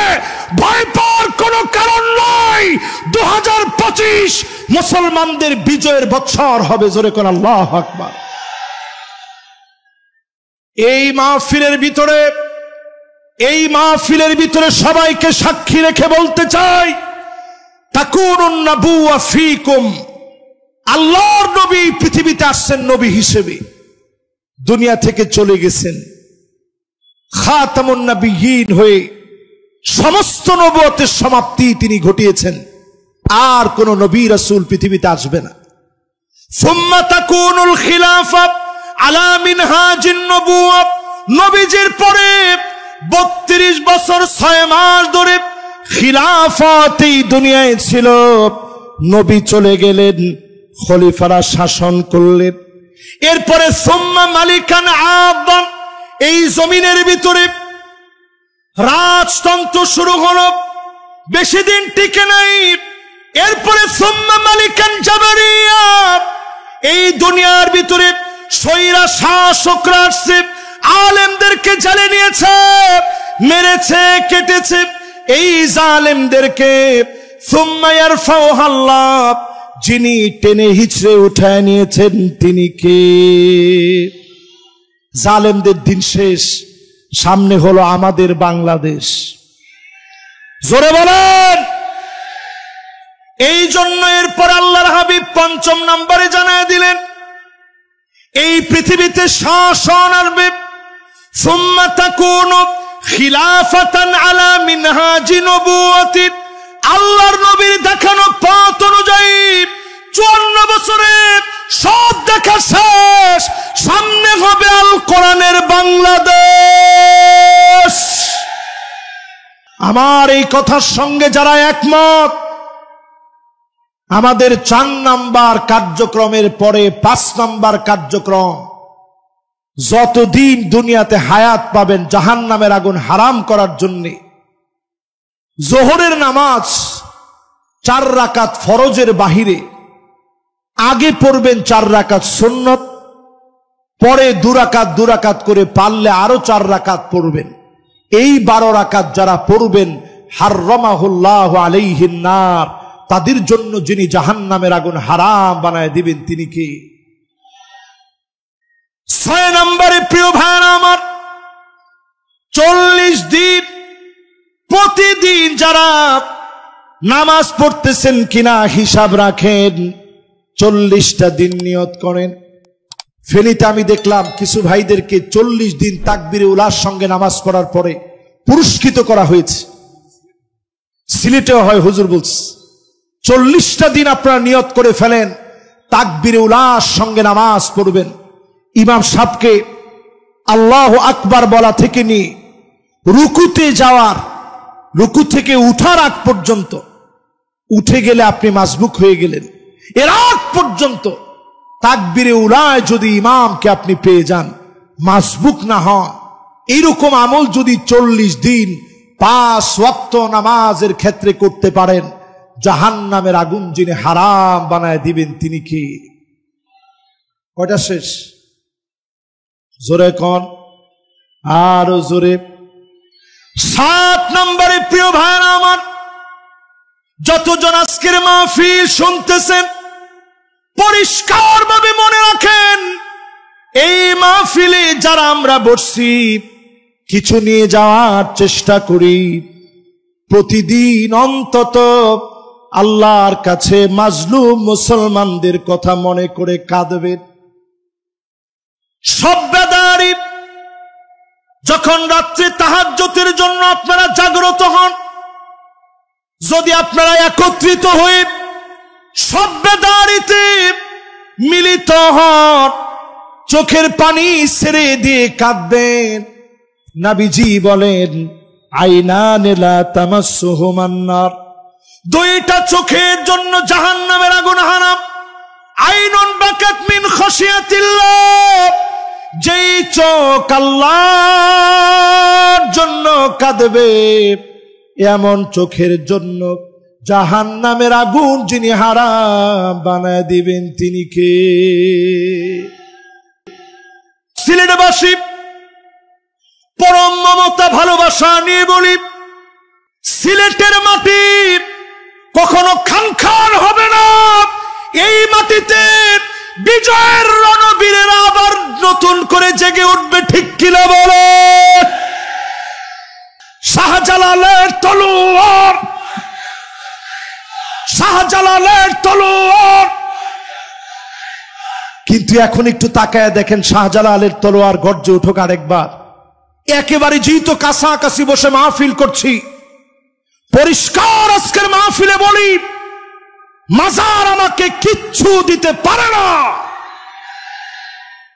ভয় পাওয়ার কোনো কারণ নাই। 2025 মুসলমানদের বিজয়ের বছর হবে। জোরে কোন আল্লাহু আকবার। এই মাহফিলের ভিতরে সবাইকে সাক্ষী রেখে বলতে চাই, তাকুনুন নাবুওয়া ফীকুম, আল্লাহর নবী পৃথিবীতে আসছেন নবী হিসেবে, দুনিয়া থেকে চলে গেছেন খাতামুন নবিয়্যিন হয়ে, সমস্ত নবুয়তের সমাপ্তি তিনি ঘটিয়েছেন। আর কোন নবী রাসূল পৃথিবীতে আসবে না। সুম্মা তাকুনুল খিলাফা আলা মিনহাজিন নবুওয়া, নবীজির পরে 32 বছর 6 মাস ধরে খিলাফত এই দুনিয়ায় ছিল। নবী চলে গেলেন, খলিফারা শাসন করলেন। এরপরে সুম্মা মালিকান আদম, এই জমিনের ভিতরে রাজতন্ত্র শুরু হলো, বেশি দিন টিকে নাই। এরপরে সুম্মা মালিকান জাবারিয়া, এই দুনিয়ার ভিতরে স্বৈরা শাসকরা আসছে, আলেমদেরকে জ্বালে নিয়েছে, মেরেছে, কেটেছে এই জালেমদেরকে। সুম্মা ইয়ারফাউহা আল্লাহ, যিনি টেনে হিচড়ে উঠায় নিয়েছেন তিনি কে? জালেমদের দিন শেষ, সামনে হলো আমাদের বাংলাদেশ। জোরে বলেন। এই জন্য এরপর আল্লাহর হাবিব 5ম নম্বরে জানায় দিলেন, এই পৃথিবীতে শাসন আসবে। সুম্মা তাকুনু খিলাফাতান আলা মিনহাজি নবুওয়াতি, আল্লাহর নবীর দেখানো পথ অনুযায়ী 54 বছরে সব দেখা শেষ, সামনে হবে আল কোরআনের বাংলাদেশ। আমার এই কথার সঙ্গে যারা একমত, আমাদের 4 নাম্বার কার্যক্রমের পরে 5 নাম্বার কার্যক্রম, যতদিন দুনিয়াতে হায়াত পাবেন জাহান্নামের আগুন হারাম করার জন্য জোহরের নামাজ 4 রাকাত ফরজের বাহিরে আগে পড়বেন 4 রাকাত সুন্নত, পরে 2 রাকাত করে পারলে আরো 4 রাকাত পড়বেন। এই 12 রাকাত যারা পড়বেন, হাররামাহুল্লাহু আলাইহিন নার, তাদের জন্য যিনি জাহান্নামের আগুন হারাম বানায় দিবেন তিনি কে? 6 নম্বরে প্রিয় ভাইরা আমার, 40 দিন প্রতিদিন যারা নামাজ পড়তেছেন কিনা হিসাব রাখেন। 40টা দিন নিয়ত করেন। ফেনীতে আমি দেখলাম কিছু ভাইদেরকে 40 দিন তাকবীরে উলার সঙ্গে নামাজ পড়ার পরে পুরস্কৃত করা হয়েছে। সিলেটেও হয়, হুজুর বলছে 40টা দিন আপনারা নিয়ত করে ফেলেন, তাকবীরে উলার সঙ্গে নামাজ পড়বেন। ইমাম সাহেবকে আল্লাহু আকবার বলা থেকে নিয়ে রুকুতে যাওয়ার রুকু থেকে উঠার আগ পর্যন্ত, উঠে গেলে আপনি মাসবুক হয়ে গেলেন, এর আগ পর্যন্ত তাকবীরে উলায় যদি ইমামকে আপনি পেয়ে যান, মাসবুক না হন, এইরকম আমল যদি 40 দিন 5 ওয়াক্ত নামাজের ক্ষেত্রে করতে পারেন, জাহান্নামের আগুন যিনি হারাম বানায় দিবেন তিনি কি? কয়টা শেষ? জোরে কোন, আরো জোরে। 7 নম্বরে প্রিয় ভাইরা আমার, যতজন আজকের মাহফিল শুনতেছেন পরিষ্কার ভাবে মনে রাখেন, এই মাহফিলে যারা আমরা বসছি কিছু নিয়ে যাওয়ার চেষ্টা করি, প্রতিদিন অন্তত আল্লাহর কাছে মাজলুম মুসলমানদের কথা মনে করে কাঁদবেন। সব বেদারি যখন রাত্রে তাহাজ্জুদের জন্য আপনারা জাগ্রত হন, যদি আপনারা একত্রিত হয়ে সব বেদারিতে মিলিত হন, চোখের পানি ছেড়ে দিয়ে কাঁদবেন, নবীজি বলেন আইনানে লা তামাসসুহুমান নার, দুইটা চোখের জন্য জাহান্নামের আগুন হারাম। আইনুন বাকাত মিন খাশিয়াতিল্লাহ, যেই চোখ আল্লাহর জন্য কাঁদবে, এমন চোখের জন্য জাহান্নামের আগুন যিনি হারাম বানায় দিবেন তিনি কে? সিলেটবাসী পরম মমতা ভালোবাসা নিয়ে বলি, সিলেটের মাটি কখনো খানখান হবে না। এই মাটিতে বিজয়ের রণবীরেরা আবার নতুন করে জেগে উঠবে, ঠিক কিনা বলো? শাহজালালের তলোয়ার, শাহজালালের তলোয়ার। কিন্তু এখন একটু তাকায় দেখেন, শাহজালালের তলোয়ার গর্জে উঠুক আরেকবার। একেবারে যেহেতু কাছাকাছি বসে মাহফিল করছি, পরিষ্কার আজকের মাহফিলে বলি, মাজার আমাকে কিচ্ছু দিতে পারে না।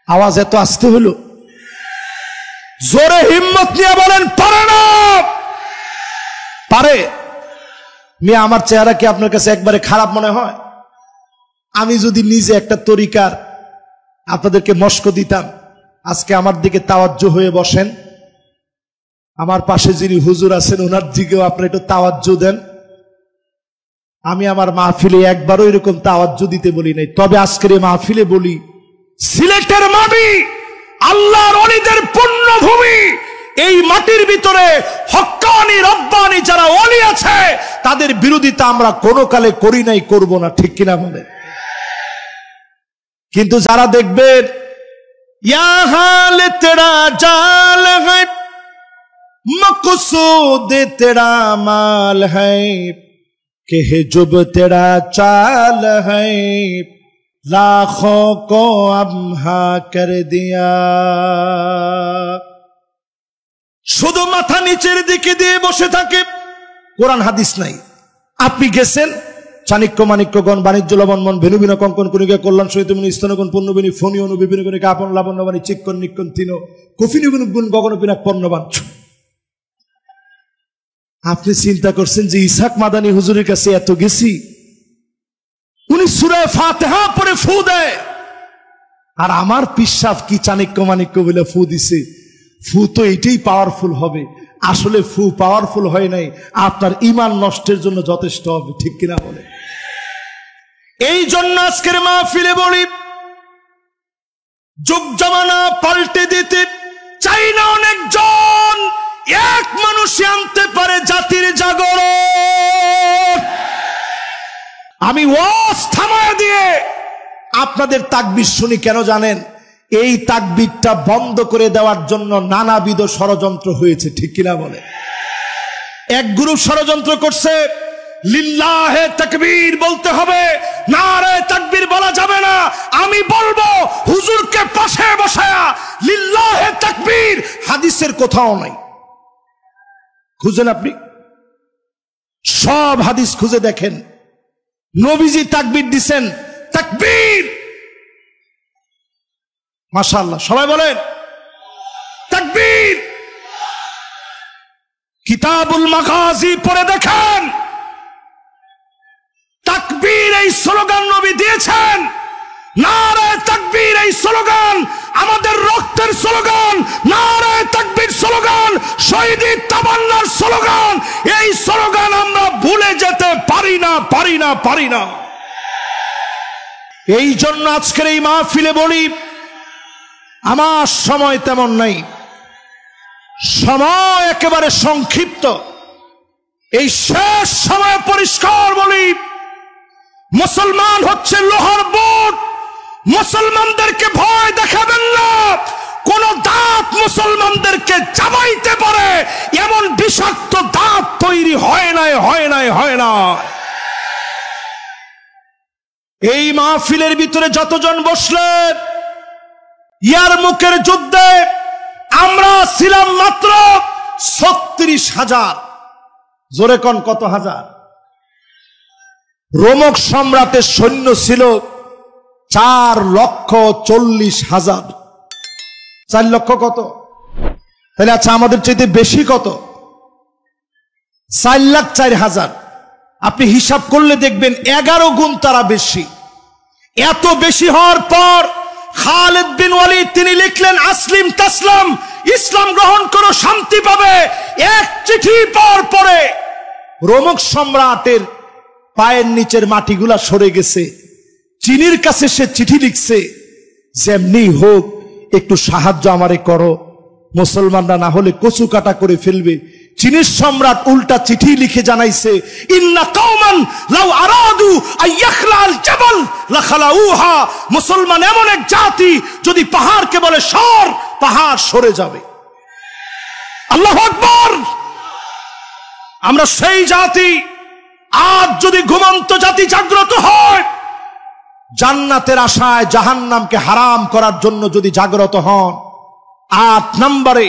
আওয়াজ এত আসতে হলো, জোরে হিম্মত নিয়ে বলেন পারে না। পারে? মেয়ে আমার চেহারা কি আপনার কাছে একবারে খারাপ মনে হয়? আমি যদি নিজে একটা তরিকার আপনাদেরকে মস্ক দিতাম, আজকে আমার দিকে তাওয়াজ্জু হয়ে বসেন, আমার পাশে যিনি হুজুর আছেন ওনার দিকেও আপনি একটু তাওয়াজ্জু দেন। আমি আমার মাহফিলে একবারও এরকম তাওয়াজ্জু দিতে বলি নাই, তবে আজকের এই মাহফিলে বলি, সিলেটের মাটি আল্লাহর ওলিদের পুণ্যভূমি। এই মাটির ভিতরে হক্কানি রব্বানি যারা ওলি আছে তাদের বিরোধিতা আমরা কোনো কালে করি নাই, করব না, ঠিক কিনা বলে? কিন্তু যারা দেখবেন ইয়া হাল তেরা জাল হ্যায়, মকসুদ তেরা মাল হ্যায়, কে জুব তেরা চাল হ্যায়, লাখোं को अम्हा कर दिया। শুধু মাথা নিচের দিকে দিয়ে বসে থাকে, কোরআন হাদিস নাই। আপনি গেছেন চাণক্য মাণিক্যগণ বাণিজ্য লবণমন ভেনুবিন কঙ্কন কণিকা কল্যাণ সহিত স্তনগণ পণ্যবিনী ফণি অনু বিভিন্ন কণিকা আপন লাবণ্যবাণী চিক্কন নিক্কন তিন কফিনিগুণ গুণ গগনপিনাক পণ্যবান। আপনি চিন্তা করছেন যে ইসহাক মাদানী হুজুরের কাছে এত গেছি, উনি সূরা ফাতিহা পড়ে ফু দেয়, আর আমার পিশাব কি চাণক্য মাণিক্য বলে ফু দিছে। ফু তো এটাই পাওয়ারফুল হবে, আসলে ফু পাওয়ারফুল হয় নাই, আপনার ঈমান নষ্টের জন্য যথেষ্ট হবে, ঠিক কিনা বলে? এই জন্য আজকের মাহফিলে বলি, যুগ জামানা পাল্টে দিতে চাই না অনেকজন, এক মানুষই আনতে পারে জাতির জাগরণ। আমি ওয়াজ থামায় দিয়ে আপনাদের তাকবীর শুনি কেন জানেন? এই তাকবীরটা বন্ধ করে দেওয়ার জন্য নানাবিধ ষড়যন্ত্র হয়েছে, ঠিক কিনা বলে? এক গ্রুপ ষড়যন্ত্র করছে, লিল্লাহে তাকবীর বলতে হবে, নারে তাকবীর বলা যাবে না। আমি বলবো হুজুরকে পাশে বসায়া লিল্লাহে তাকবীর হাদিসের কোথাও নাই। খুঁজেন, আপনি সব হাদিস খুঁজে দেখেন, নবীজি তাকবীর দিছেন, তাকবীর। মাশাআল্লাহ, সবাই বলেন তাকবীর। কি কিতাবুল মাগাজি পড়ে দেখেন, তাকবীর এই স্লোগান নবী দিয়েছেন। নারে তাকবীর এই স্লোগান আমাদের রক্তের স্লোগান, নারে তাকবীর স্লোগান শহীদের তামান্নার স্লোগান। এই স্লোগান আমরা ভুলে যেতে পারি না, পারি না, পারি না। এই জন্য আজকের এই মাহফিলে বলি, আমার সময় তেমন নাই, সময় একেবারে সংক্ষিপ্ত। এই শেষ সময় পরিষ্কার বলি, মুসলমান হচ্ছে লোহার বুট। মুসলমানদেরকে ভয় দেখাবেন না। কোন দাঁত মুসলমানদেরকে চাবাইতে পারে এমন বিষাক্ত দাঁত তৈরি হয় নাই, হয় নাই, হয় না। এই মাহফিলের ভিতরে যতজন বসলেন, ইয়ারমুকের যুদ্ধে আমরা ছিলাম মাত্র 36,000। জোরে কোন কত হাজার? রোমক সম্রাটের সৈন্য ছিল 4,40,000। 4 লক্ষ কত? তাহলে আচ্ছা, আমাদের চাইতে বেশি কত? 4,04,000। আপনি হিসাব করলে দেখবেন 11 গুণ তারা বেশি। এত বেশি হওয়ার পর খালিদ বিন ওয়ালিদ তিনি লিখলেন, আসলিম তাসলাম, ইসলাম গ্রহণ করো, শান্তি পাবে। এক চিঠি পাওয়ার পরে রোমক সম্রাটের পায়ের নিচের মাটিগুলা সরে গেছে। চিনির কাছে সে চিঠি লিখছে, যেমনি হোক একটু সাহায্য আমারে করো, মুসলমানরা না হলে কচু কাটা করে ফেলবে। চীনের সম্রাট উল্টা চিঠি লিখে জানাইছে, ইন্না কওমান লাউ আরাদু আইয়াখলাল জাবাল লাখালাউহা। মুসলমান এমন এক জাতি, যদি পাহাড়কে বলে সর, পাহাড় সরে যাবে। আল্লাহু আকবার। আমরা সেই জাতি। আজ যদি ঘুমন্ত জাতি জাগ্রত হয়, জান্নাতের আশায় জাহান্নামকে হারাম করার জন্য যদি জাগ্রত হন, 8 নম্বরে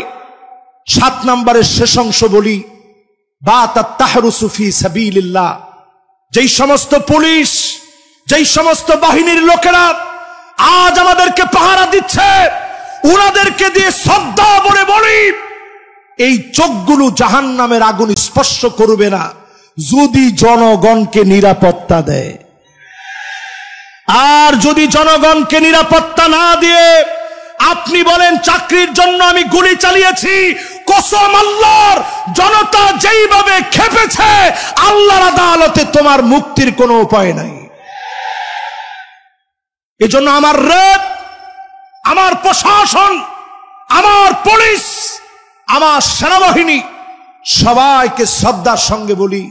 7 নম্বরের শেষ অংশ বলি, বাতাত তাহরুসু ফি সাবিলিল্লাহ। যেই সমস্ত পুলিশ, যেই সমস্ত বাহিনীর লোকেরা আজ আমাদেরকে পাহারা দিচ্ছে, ওনাদেরকে দিয়ে শ্রদ্ধা বলে বলি, এই চোখগুলো জাহান্নামের আগুন স্পর্শ করবে না যদি জনগণকে নিরাপত্তা দেয়। আর যদি জনগণকে নিরাপত্তা না দিয়ে আপনি বলেন চাকরির জন্য আমি গুলি চালিয়েছি, কসম আল্লাহর, জনতা যেইভাবে খেপেছে, আল্লাহর আদালতে তোমার মুক্তির কোনো উপায় নাই। এজন্য আমার রেড, আমার প্রশাসন, আমার পুলিশ, আমার সেনাবাহিনী সবাইকে শ্রদ্ধার সঙ্গে বলি,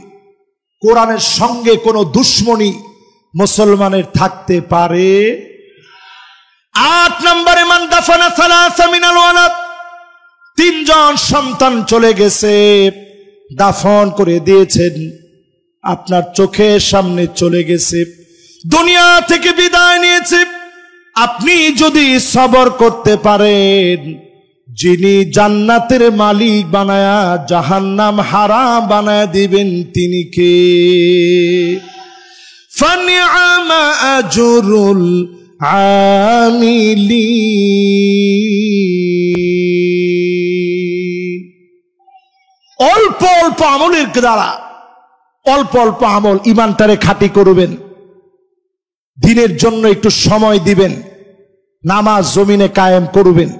কোরআনের সঙ্গে কোনো দুশ্মনী মুসলমানের থাকতে পারে। 8 নম্বরে মান দাফানা সালাসা মিনাল ওয়ালাদ। 3 জন সন্তান চলে গেছে, দাফন করে দিয়েছেন, আপনার চোখের সামনে চলে গেছে, দুনিয়া থেকে বিদায় নিয়েছে। আপনি যদি সবর করতে পারেন, যিনি জান্নাতের মালিক বানায়া জাহান্নাম হারাম বানায়া দিবেন তিনি কে? ফানিআমা আজরুল আমিলিন। অল্প অল্প আমলের দ্বারা, অল্প অল্প আমল, ইমানটারে খাঁটি করবেন, দিনের জন্য একটু সময় দিবেন, নামাজ জমিনে কায়েম করবেন।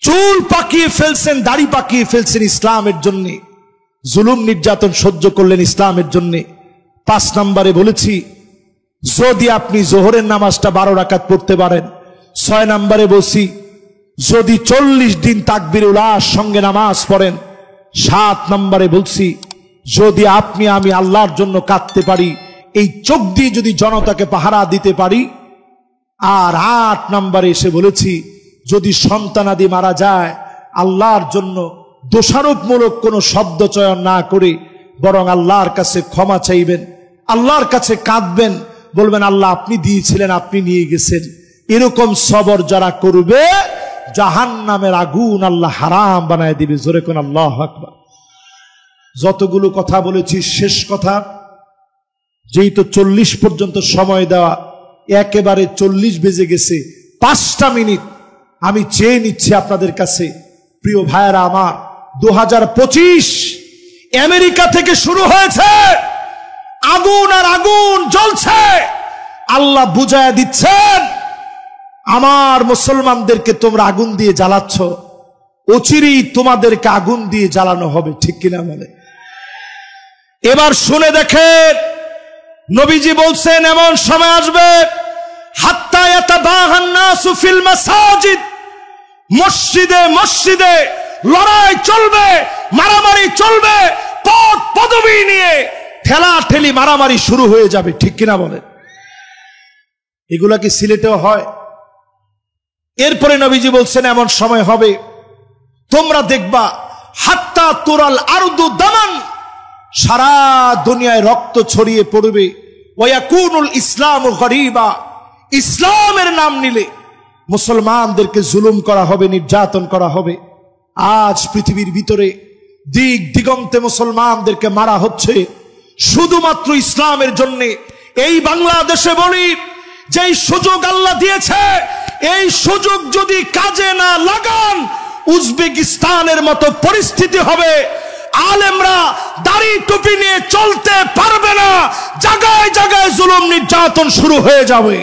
চুল পাকিয়ে ফেলছেন, দাড়ি পাকিয়ে ফেলছেন ইসলামের জন্য, জুলুম নির্যাতন সহ্য করলেন ইসলামের জন্য। 5 নম্বরে বলেছি, যদি আপনি জোহরের নামাজটা 12 রাকাত পড়তে পারেন। 6 নম্বরে বলছি, যদি 40 দিন তাকবীরুল সঙ্গে নামাজ পড়েন। 7 নম্বরে বলছি, যদি আপনি আমি আল্লাহর জন্য কাঁদতে পারি, এই চোখ দিয়ে যদি জনতাকে পাহারা দিতে পারি। আর 8 নম্বরে এসে বলেছি, যদি সন্তানাদি মারা যায়, আল্লাহর জন্য দোষারোপমূলক কোনো শব্দ চয়ন না করে বরং আল্লাহর কাছে ক্ষমা চাইবেন, আল্লাহর কাছে কাঁদবেন, বলবেন আল্লাহ আপনি দিয়েছিলেন, আপনি নিয়ে গেছেন। এরকম সবর যারা করবে, জাহান্নামের আগুন আল্লাহ হারাম বানায় দিবে। জোরে কোন আল্লাহু আকবার। যতগুলো কথা বলেছি, শেষ কথা, যেই তো 40 পর্যন্ত সময় দেওয়া, একেবারে 40 বেজে গেছে। 5টা মিনিট আমি চেয়ে নিচ্ছি আপনাদের কাছে, প্রিয় ভাইয়েরা আমার, 2025 আমেরিকা থেকে শুরু হয়েছে, আগুন আর আগুন জ্বলছে। আল্লাহ বুঝায়া দিচ্ছেন, আমার মুসলমানদেরকে তোমরা আগুন দিয়ে জ্বালাচ্ছ, অচিরেই তোমাদেরকে আগুন দিয়ে জ্বালানো হবে। ঠিক কিনা বলে? এবার শুনে দেখেন, নবীজি বলছেন এমন সময় আসবে, হাত্তা ইয়াতাবাহান নাসু ফিল মাসাজিদ, মসজিদে মসজিদে লড়াই চলবে, মারামারি চলবে, পদ পদবি নিয়ে ঠেলা ঠেলি মারামারি শুরু হয়ে যাবে। ঠিক কিনা বলেন? এগুলা কি সিলেটেও হয়? এরপরে নবীজি বলছেন এমন সময় হবে, তোমরা দেখবা হাত্তা তুরাল আরদু দামান, সারা দুনিয়ায় রক্ত ছড়িয়ে পড়বে। ওয়ায়াকুনুল ইসলামু গরিবা, ইসলামের নাম নিলে মুসলমানদেরকে জুলুম করা হবে, নির্যাতন করা হবে। আজ পৃথিবীর ভিতরে দিক দিগন্তে মুসলমানদেরকে মারা হচ্ছে শুধুমাত্র ইসলামের জন্য। এই বাংলাদেশে বলি, যেই সুযোগ আল্লাহ দিয়েছে, এই সুযোগ যদি কাজে না লাগান, উজবেকিস্তানের মতো পরিস্থিতি হবে। আলেমরা দাড়ি টুপি নিয়ে চলতে পারবে না, জায়গায় জায়গায় জুলুম নির্যাতন শুরু হয়ে যাবে।